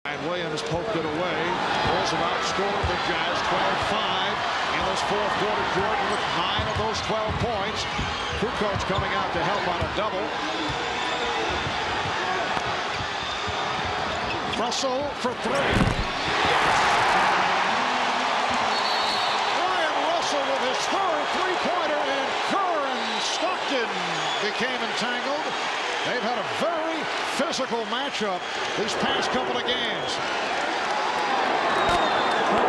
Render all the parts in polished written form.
And Williams poked it away. Bulls have outscored the Jazz 12-5 in this fourth quarter. Jordan with 9 of those 12 points. Kukoc coming out to help on a double. Russell for 3. Ryan Russell with his third three-pointer, and Kerr and Stockton became entangled. They've had a very physical matchup these past couple of games.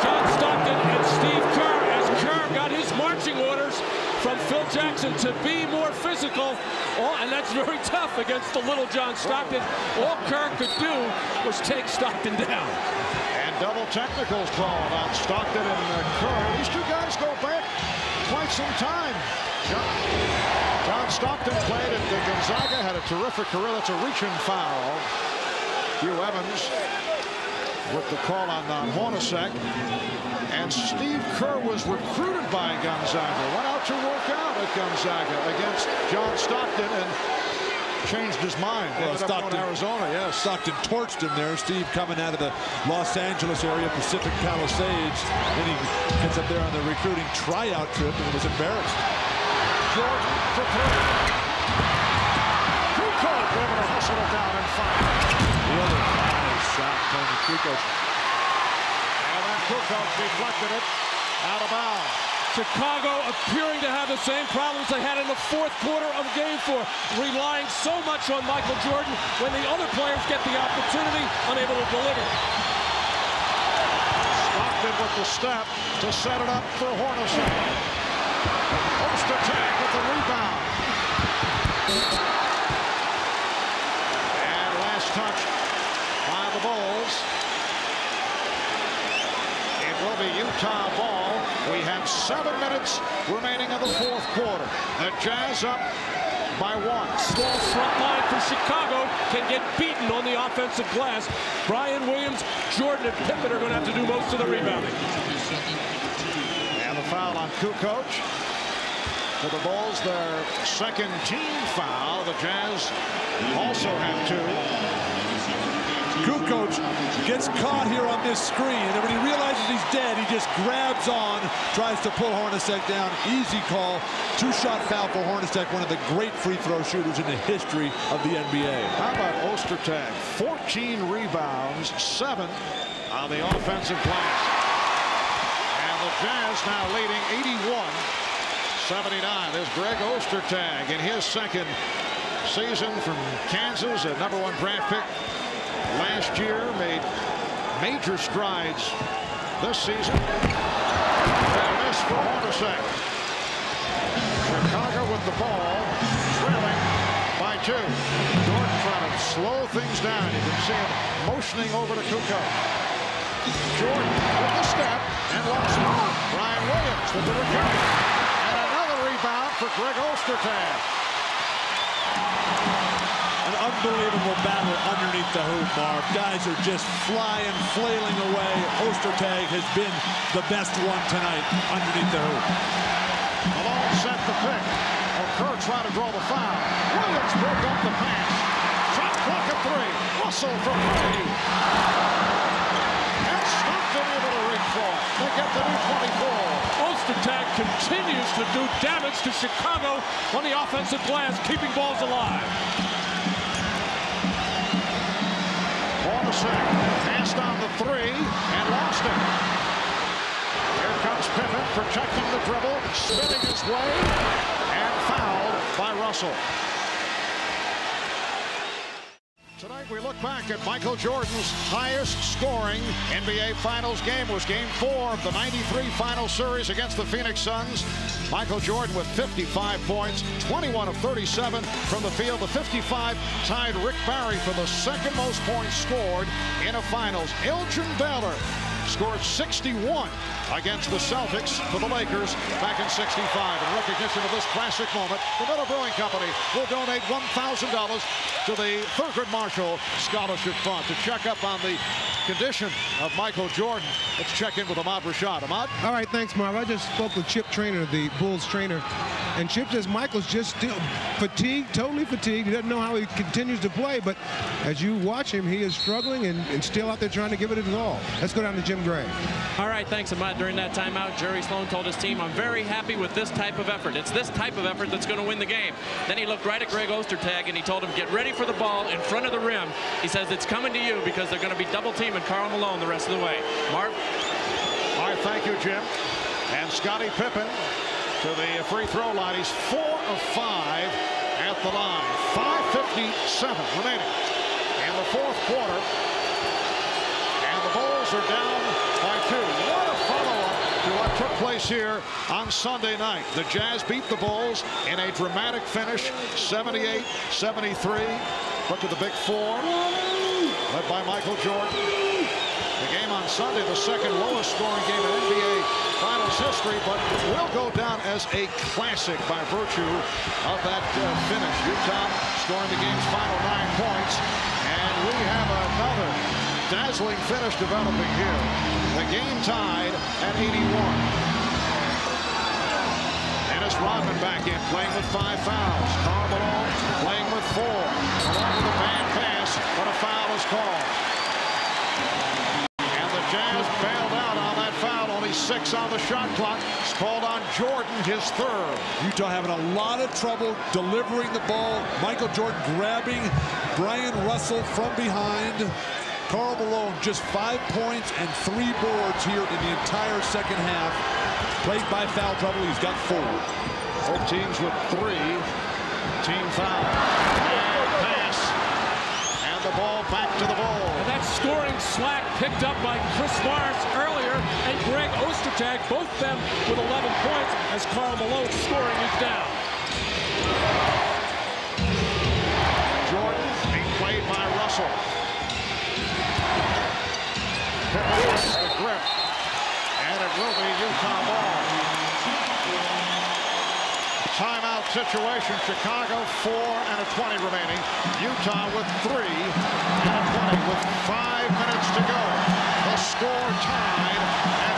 John Stockton and Steve Kerr, as Kerr got his marching orders from Phil Jackson to be more physical. And that's very tough against the little John Stockton. All Kerr could do was take Stockton down. And double technicals called on Stockton and Kerr. These two guys go back quite some time. John Stockton played at Gonzaga, had a terrific career. That's a reaching foul. Hugh Evans with the call on Hornacek. And Steve Kerr was recruited by Gonzaga. Went out to work out at Gonzaga against John Stockton and changed his mind. Well, Stockton, Arizona, yes. Stockton torched him there. Steve coming out of the Los Angeles area, Pacific Palisades. Then he gets up there on the recruiting tryout trip and was embarrassed. Jordan for 3. Kukoc able to hustle it down and fire. The other nice shot, Tony Kukoc. And then Kukoc deflected it out of bounds. Chicago appearing to have the same problems they had in the fourth quarter of game 4, relying so much on Michael Jordan when the other players get the opportunity, unable to deliver. Stockton with the step to set it up for Hornacek. Ostertag with the rebound. And last touch by the Bulls. It will be Utah ball. We have 7 minutes remaining of the fourth quarter. The Jazz up by 1. Small front line for Chicago can get beaten on the offensive glass. Brian Williams, Jordan, and Pippen are going to have to do most of the rebounding. And the foul on Kukoc. For the Bulls, their second team foul. The Jazz also have 2. Kukoc gets caught here on this screen, and when he realizes he's dead, he just grabs on, tries to pull Hornacek down. Easy call. 2-shot foul for Hornacek, one of the great free throw shooters in the history of the NBA. How about Ostertag? 14 rebounds, 7 on the offensive glass. And the Jazz now leading 81-79. There's Greg Ostertag in his second season from Kansas, a #1 draft pick last year, made major strides this season. And this for Hornacek. Chicago with the ball, trailing by 2. Jordan trying to slow things down. You can see him motioning over to Kukoc. Jordan with the step and lost it. Brian Williams with the recovery. And another rebound for Greg Ostertag. An unbelievable battle underneath the hoop, Marv. Guys are just flying, flailing away. Ostertag has been the best one tonight underneath the hoop. Malone set the pick. Kerr tried to draw the foul. Williams broke up the pass. Shot clock at 3. Russell for 3. And Stockton able to reach for it. They get the new 24. Ostertag continues to do damage to Chicago on the offensive glass, keeping balls alive. Hornacek passed on the 3 and lost it. Here comes Pippen protecting the dribble, spinning his way, and fouled by Russell. Tonight we look back at Michael Jordan's highest scoring NBA Finals game. Was Game 4 of the '93 Final Series against the Phoenix Suns. Michael Jordan with 55 points, 21 of 37 from the field. The 55 tied Rick Barry for the second most points scored in a Finals. Elgin Baylor scored 61 against the Celtics for the Lakers back in '65. In recognition of this classic moment, the Miller Brewing Company will donate $1,000 to the Thurgood Marshall Scholarship Fund. To check up on the condition of Michael Jordan, let's check in with Ahmad Rashad. Ahmad? All right, thanks, Marv. I just spoke with Chip Traynor, the Bulls trainer, And Chip says Michael's just still fatigued, totally fatigued. He doesn't know how he continues to play, but as you watch him, he is struggling and still out there trying to give it his all. Let's go down to Jim Gray. All right, thanks, Ahmad. During that timeout, Jerry Sloan told his team, I'm very happy with this type of effort. It's this type of effort that's going to win the game. Then he looked right at Greg Ostertag, and he told him, get ready for the ball in front of the rim. He says, it's coming to you because they're going to be double-teaming Karl Malone the rest of the way. Marv? All right, thank you, Jim. And Scottie Pippen to the free throw line. He's 4 of 5 at the line. 5:57 remaining in the fourth quarter. And the Bulls are down by 2. What a follow-up to what took place here on Sunday night. The Jazz beat the Bulls in a dramatic finish, 78-73. Look at the big four, led by Michael Jordan. The game on Sunday, the second lowest scoring game in NBA Finals history, but it will go down as a classic by virtue of that finish. Utah scoring the game's final 9 points, and we have another dazzling finish developing here. The game tied at 81. Dennis Rodman back in, playing with 5 fouls. Karl Malone playing with 4. Along with a bad pass, but a foul is called. Jazz bailed out on that foul. Only 6 on the shot clock. It's called on Jordan, his 3rd. Utah having a lot of trouble delivering the ball. Michael Jordan grabbing Brian Russell from behind. Karl Malone just 5 points and 3 boards here in the entire second half. Played by foul trouble. He's got 4. Both teams with 3 team fouls. And pass. And the ball back to the Bulls. And that scoring slack picked up by Chris Morris earlier and Greg Ostertag, both them with 11 points as Karl Malone's scoring is down. Jordan being played by Russell. Pippen the grip. And it will be Utah ball. Timeout situation. Chicago 4 and a 20 remaining. Utah with 3 and a 20 with 5 minutes to go. The score tied at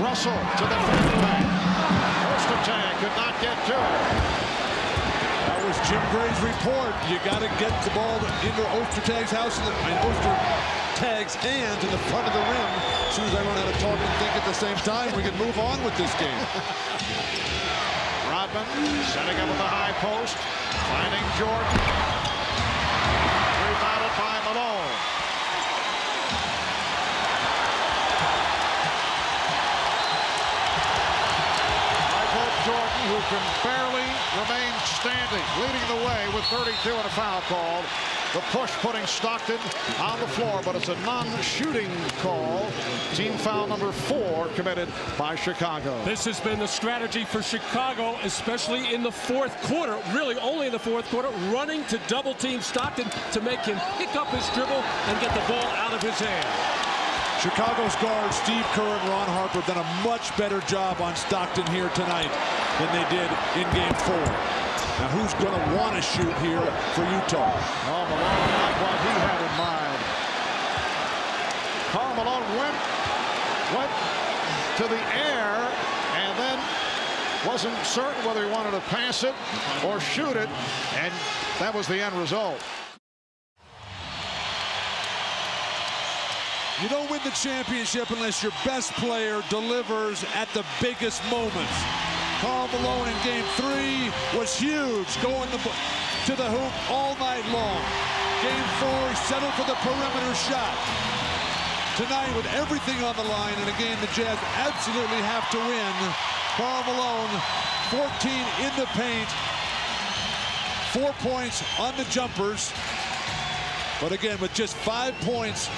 81. Russell to the front line. Ostertag could not get to it. That was Jim Gray's report. You got to get the ball into Ostertag's house and Ostertag's hands in the front of the rim. As soon as I run out of talk and think at the same time, we can move on with this game. Rodman setting up at the high post, finding Jordan. Rebounded by Malone. Michael Jordan, who can barely remain standing, leading the way with 32 and a foul called. The push putting Stockton on the floor, but it's a non-shooting call. Team foul number 4 committed by Chicago. This has been the strategy for Chicago, especially in the fourth quarter, really only in the fourth quarter, running to double team Stockton to make him pick up his dribble and get the ball out of his hand. Chicago's guards, Steve Kerr and Ron Harper, done a much better job on Stockton here tonight than they did in Game 4. Now, who's going to want to shoot here for Utah? Oh, Malone, not what he had in mind. Karl Malone went to the air and then wasn't certain whether he wanted to pass it or shoot it, and that was the end result. You don't win the championship unless your best player delivers at the biggest moments. Karl Malone in Game 3 was huge, going to the hoop all night long. Game 4, he settled for the perimeter shot. Tonight, with everything on the line in a game the Jazz absolutely have to win, Karl Malone, 14 in the paint, 4 points on the jumpers. But again, with just 5 points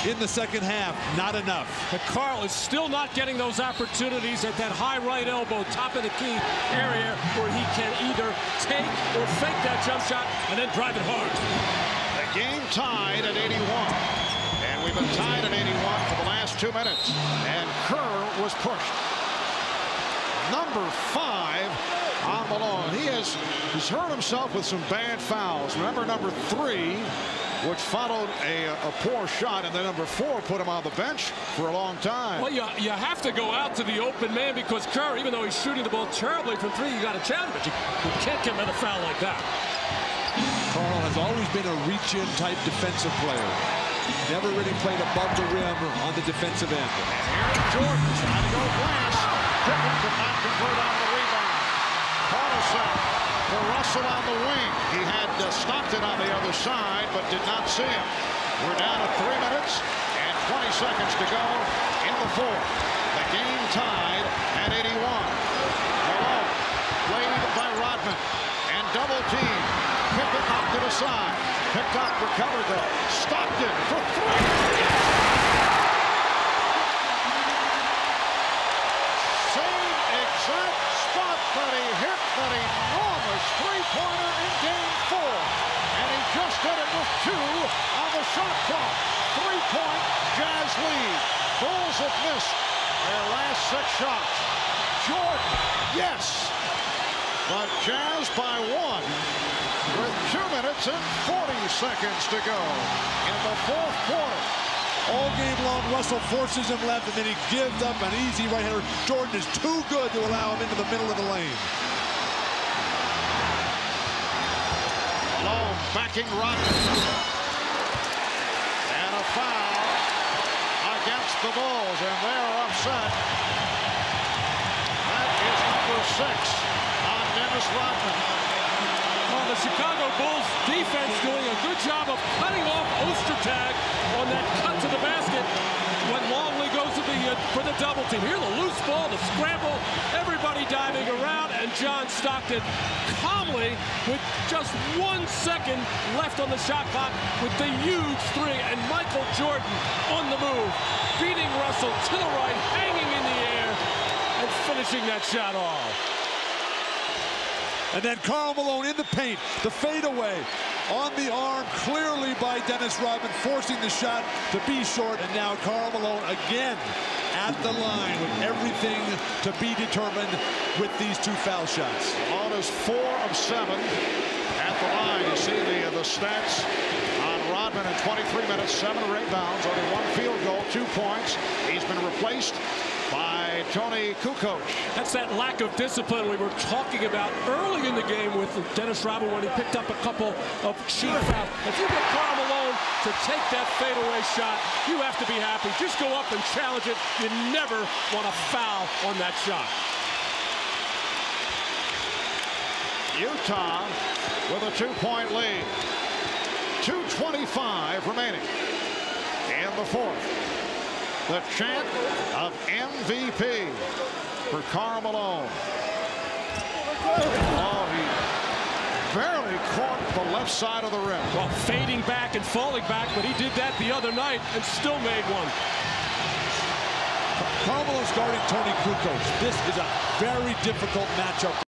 in the second half, not enough. But Karl is still not getting those opportunities at that high right elbow, top of the key area, where he can either take or fake that jump shot and then drive it hard. The game tied at 81. And we've been tied at 81 for the last 2 minutes. And Kerr was pushed. Number 5 on Malone. He's hurt himself with some bad fouls. Remember, number 3 which followed a poor shot, and then number 4 put him on the bench for a long time. Well, you have to go out to the open man because Kerr, even though he's shooting the ball terribly from 3, you got to challenge, but you can't get another foul like that. Karl has always been a reach-in type defensive player. Never really played above the rim on the defensive end. Here's Jordan trying to go glass. Pippen could not convert on the rebound. Hornacek for Russell on the wing. He had Stockton on the other side, but did not see him. We're down to 3 minutes and 20 seconds to go in the 4th. The game tied at 81. Malone played by Rodman and double team. Pippen knocked it aside. Picked up, recovered though. Stockton for 3. Same exact spot that he hit that enormous three-pointer in game 4. And he just did it with 2 on the shot clock. 3-point Jazz lead. Bulls have missed their last 6 shots. Jordan, yes. But Jazz by 1 with 2 minutes and 40 seconds to go in the 4th quarter. All game long, Russell forces him left, and then he gives up an easy right-hander. Jordan is too good to allow him into the middle of the lane. Malone backing Rodman. And a foul against the Bulls, and they're upset. That is number 6 on Dennis Rodman. Well, the Chicago Bulls defense doing a good job of cutting off Ostertag on that cut to the basket when Longley goes to for the double team. Here, the loose ball, the scramble, everybody diving around, and John Stockton calmly, with just 1 second left on the shot clock, with the huge 3, and Michael Jordan on the move, beating Russell to the right, hanging in the air, and finishing that shot off. And then Karl Malone in the paint, the fadeaway on the arm, clearly by Dennis Rodman, forcing the shot to be short. And now Karl Malone again at the line with everything to be determined with these 2 foul shots. Malone is 4 of 7 at the line. You see the stats on Rodman in 23 minutes, 7 rebounds, only 1 field goal, 2 points. He's been replaced by Tony Kukoc. That's that lack of discipline we were talking about early in the game with Dennis Rodman when he picked up a couple of cheap fouls. If you get Karl Malone to take that fadeaway shot, you have to be happy. Just go up and challenge it. You never want a foul on that shot. Utah with a 2-point lead. 2:25 remaining in the 4th. The chant of MVP for Karl Malone. Oh, he barely caught the left side of the rim. Well, fading back and falling back, but he did that the other night and still made one. Karl Malone's guarding Tony Kukoc. This is a very difficult matchup.